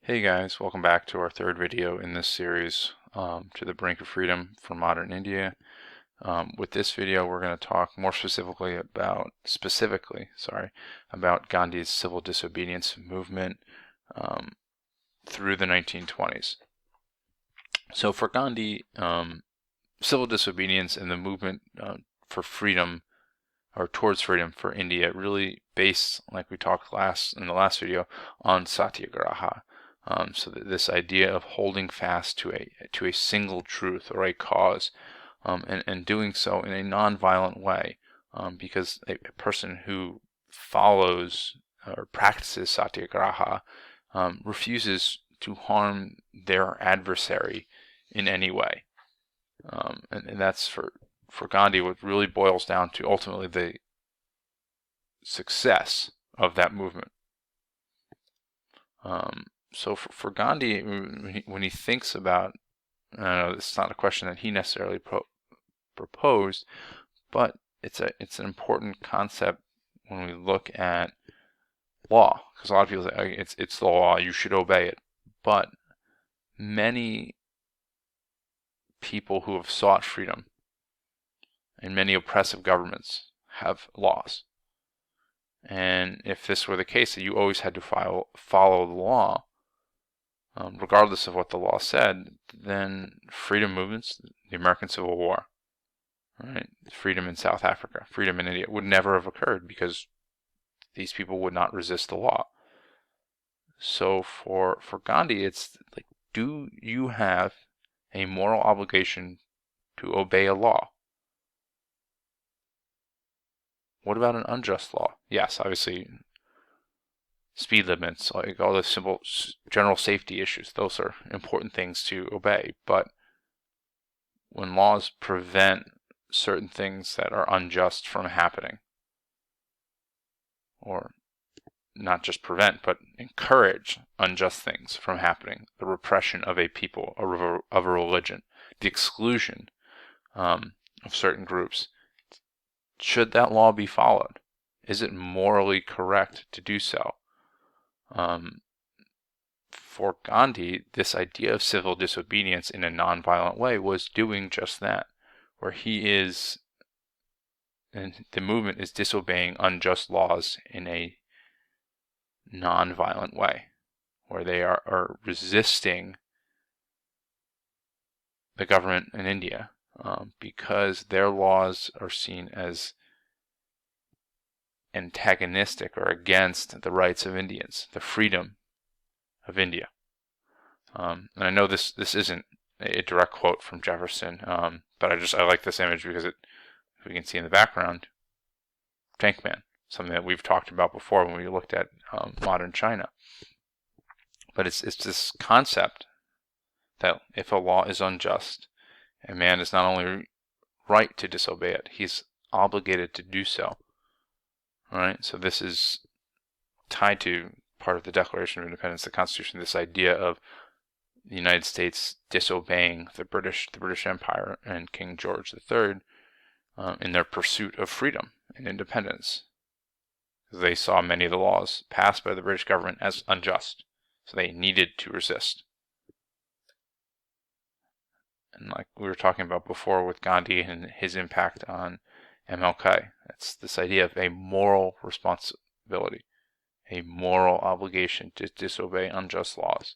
Hey guys, welcome back to our third video in this series, to the brink of freedom for modern India. With this video, we're going to talk more specifically about Gandhi's civil disobedience movement through the 1920s. So for Gandhi, civil disobedience and the movement for freedom or towards freedom for India really based, like we talked in the last video, on satyagraha. So this idea of holding fast to a single truth or a cause, and doing so in a non-violent way, because a person who follows or practices satyagraha refuses to harm their adversary in any way, and that's for Gandhi what really boils down to ultimately the success of that movement. So for Gandhi, when he thinks about, it's not a question that he necessarily proposed, but it's an important concept when we look at law, because a lot of people say it's the law, you should obey it. But many people who have sought freedom and many oppressive governments have laws. And if this were the case, that you always had to follow the law, regardless of what the law said, then freedom movements, the American Civil War, right, freedom in South Africa, freedom in India, would never have occurred because these people would not resist the law. So for Gandhi, it's like, do you have a moral obligation to obey a law? What about an unjust law? Yes, obviously, speed limits, like all the simple general safety issues, those are important things to obey. But when laws prevent certain things that are unjust from happening, or not just prevent, but encourage unjust things from happening, the repression of a people, of a religion, the exclusion of certain groups, should that law be followed? Is it morally correct to do so? For Gandhi, this idea of civil disobedience in a nonviolent way was doing just that, where he is, and the movement is disobeying unjust laws in a nonviolent way, where they are resisting the government in India, because their laws are seen as antagonistic or against the rights of Indians, the freedom of India. And I know this isn't a direct quote from Jefferson, but I like this image because we can see in the background, Tank Man, something that we've talked about before when we looked at modern China. But it's this concept that if a law is unjust, a man is not only right to disobey it, he's obligated to do so. All right, so this is tied to part of the Declaration of Independence, the Constitution, this idea of the United States disobeying the British Empire and King George III in their pursuit of freedom and independence. They saw many of the laws passed by the British government as unjust, so they needed to resist. And like we were talking about before with Gandhi and his impact on MLK, it's this idea of a moral responsibility, a moral obligation to disobey unjust laws.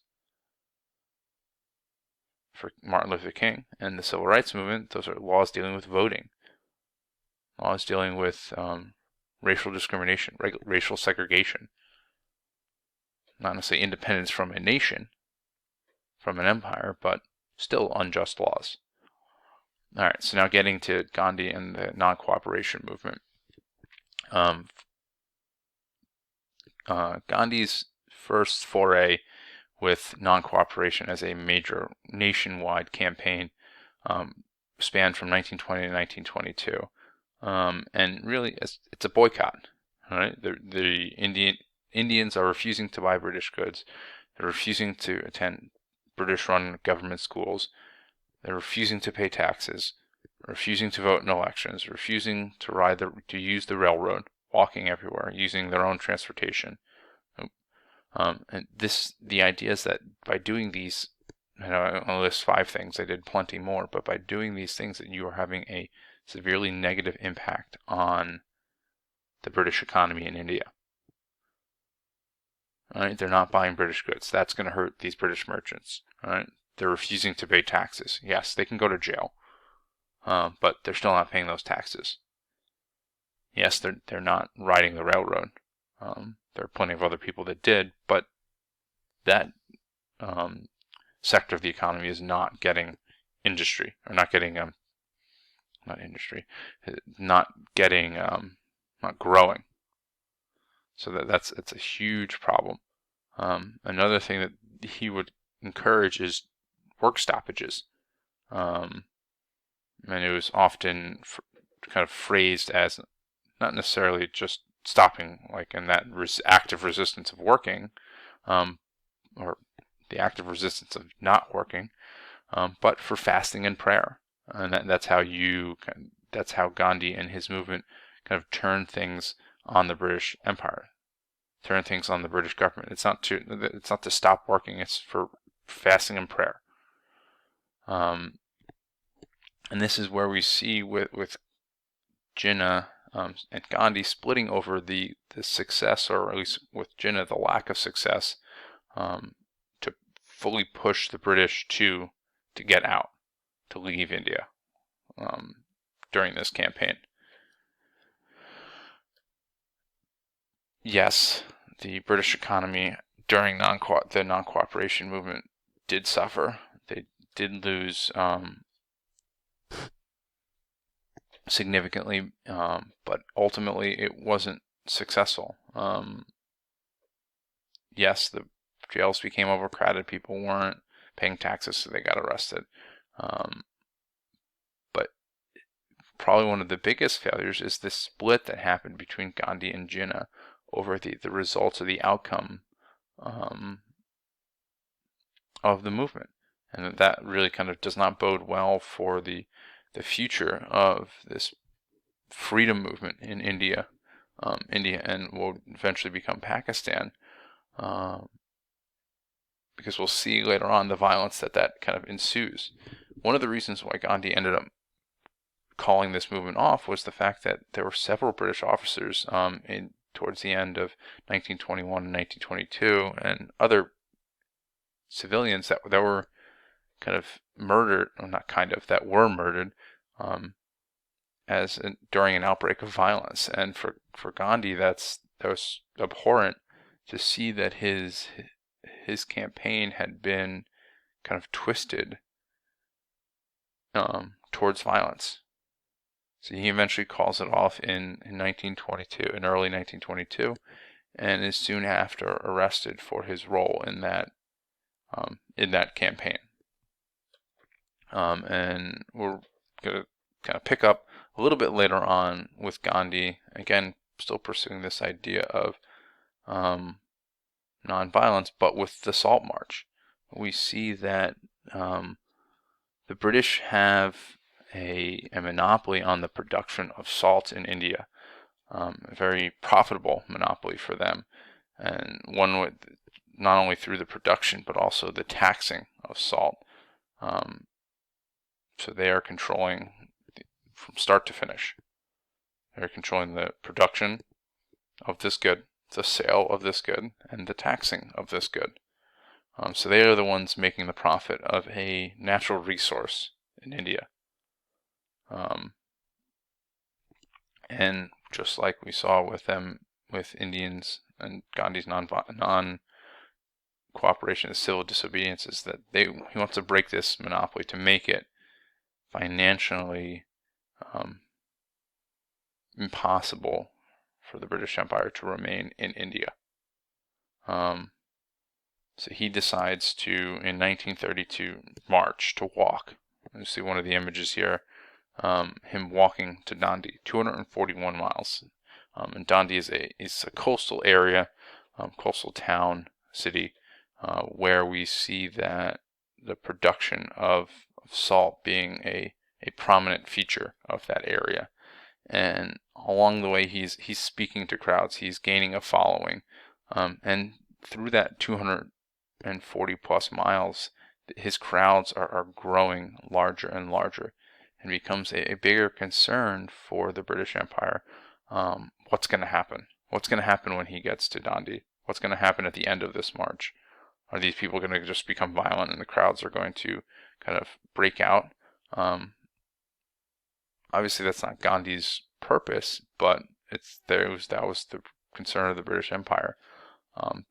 For Martin Luther King and the Civil Rights Movement, those are laws dealing with voting, laws dealing with racial discrimination, racial segregation, not necessarily independence from a nation, from an empire, but still unjust laws. All right, so now getting to Gandhi and the non-cooperation movement. Gandhi's first foray with non-cooperation as a major nationwide campaign spanned from 1920 to 1922, and really it's a boycott. Right, the Indians are refusing to buy British goods. They're refusing to attend British-run government schools. They're refusing to pay taxes, refusing to vote in elections, refusing to use the railroad, walking everywhere, using their own transportation. And the idea is that by doing these, I'll list 5 things. I did plenty more, but by doing these things, that you are having a severely negative impact on the British economy in India. Right? They're not buying British goods. That's going to hurt these British merchants. Right? They're refusing to pay taxes. Yes, they can go to jail, but they're still not paying those taxes. Yes, they're not riding the railroad. There are plenty of other people that did, but that sector of the economy is not getting industry, or not getting not growing. So it's a huge problem. Another thing that he would encourage is work stoppages, and it was often kind of phrased as not necessarily just stopping, like in that active resistance of working, or the active resistance of not working, but for fasting and prayer, and that's how Gandhi and his movement kind of turned things on the British Empire, turn things on the British government. It's not to stop working. It's for fasting and prayer. And this is where we see with Jinnah and Gandhi splitting over the success, or at least with Jinnah, the lack of success, to fully push the British to get out, to leave India during this campaign. Yes, the British economy during the non-cooperation movement did suffer. They did lose significantly, but ultimately it wasn't successful. Yes, the jails became overcrowded. People weren't paying taxes, so they got arrested. But probably one of the biggest failures is this split that happened between Gandhi and Jinnah over the results of the outcome of the movement, and that really kind of does not bode well for the future of this freedom movement in India, and will eventually become Pakistan, because we'll see later on the violence that kind of ensues. One of the reasons why Gandhi ended up calling this movement off was the fact that there were several British officers towards the end of 1921 and 1922, and other civilians that were kind of murdered, or not kind of, that were murdered during an outbreak of violence. And for Gandhi, that was abhorrent to see that his campaign had been kind of twisted towards violence. So he eventually calls it off in early 1922, and is soon after arrested for his role in that campaign. And we're going to kind of pick up a little bit later on with Gandhi, again, still pursuing this idea of nonviolence, but with the Salt March. We see that the British have a monopoly on the production of salt in India, a very profitable monopoly for them, and one with not only through the production but also the taxing of salt. So they are controlling from start to finish. They're controlling the production of this good, the sale of this good, and the taxing of this good. So they are the ones making the profit of a natural resource in India. And just like we saw with them, with Indians and Gandhi's non-cooperation, civil disobedience, is that he wants to break this monopoly to make it financially impossible for the British Empire to remain in India. So he decides to, in 1932, march, to walk. You see one of the images here, him walking to Dandi, 241 miles. And Dandi is a coastal area, coastal town, city, where we see that the production of salt being a prominent feature of that area. And along the way, he's speaking to crowds, he's gaining a following, and through that 240 plus miles, his crowds are growing larger and larger, and becomes a bigger concern for the British Empire. What's going to happen? What's going to happen when he gets to Dundee? What's going to happen at the end of this march? Are these people going to just become violent and the crowds are going to kind of break out? Obviously, that's not Gandhi's purpose, but that was the concern of the British Empire.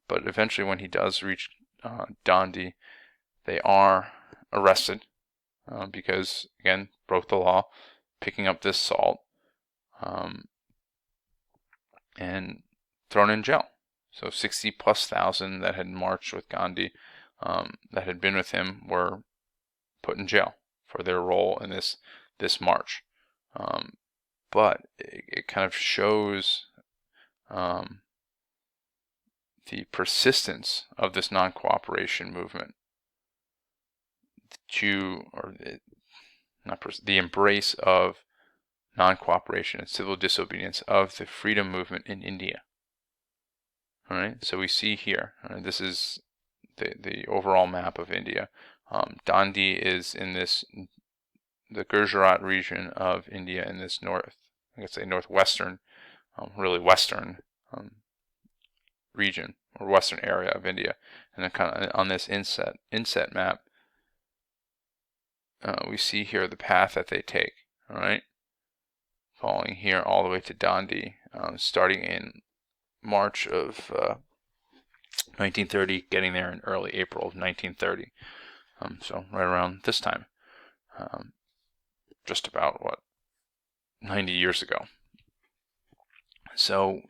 But eventually, when he does reach Dundee, they are arrested because, again, broke the law, picking up this salt, and thrown in jail. So 60 plus thousand that had marched with Gandhi, that had been with him, were put in jail for their role in this march. But it kind of shows the persistence of this non-cooperation movement the embrace of non-cooperation and civil disobedience of the freedom movement in India. All right, so we see here, this is the overall map of India. Dundee is in the Gujarat region of India, in this northwestern, really western region or western area of India. And then kind of on this inset map, we see here the path that they take. All right, following here all the way to Dundee, starting in March of 1930, getting there in early April of 1930. So right around this time, just about 90 years ago. So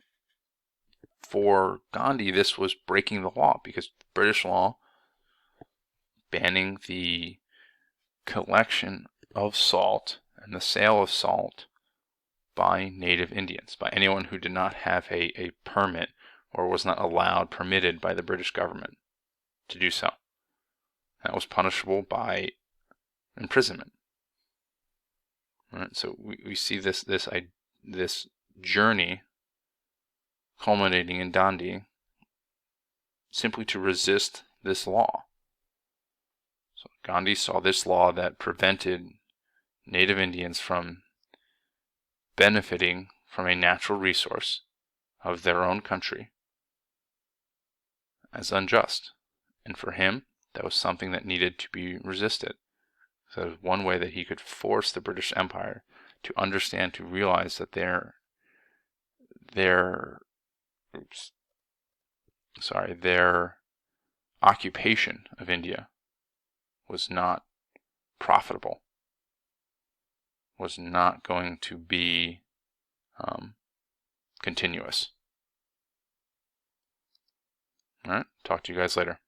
for Gandhi, this was breaking the law, because British law banning the collection of salt and the sale of salt by native Indians, by anyone who did not have a permit or was not permitted by the British government to do so. That was punishable by imprisonment. Right, so we see this journey culminating in Dundee simply to resist this law. So Gandhi saw this law that prevented native Indians from benefiting from a natural resource of their own country as unjust. And for him, that was something that needed to be resisted. So that was one way that he could force the British Empire to understand, to realize that their occupation of India was not profitable, was not going to be continuous. All right, talk to you guys later.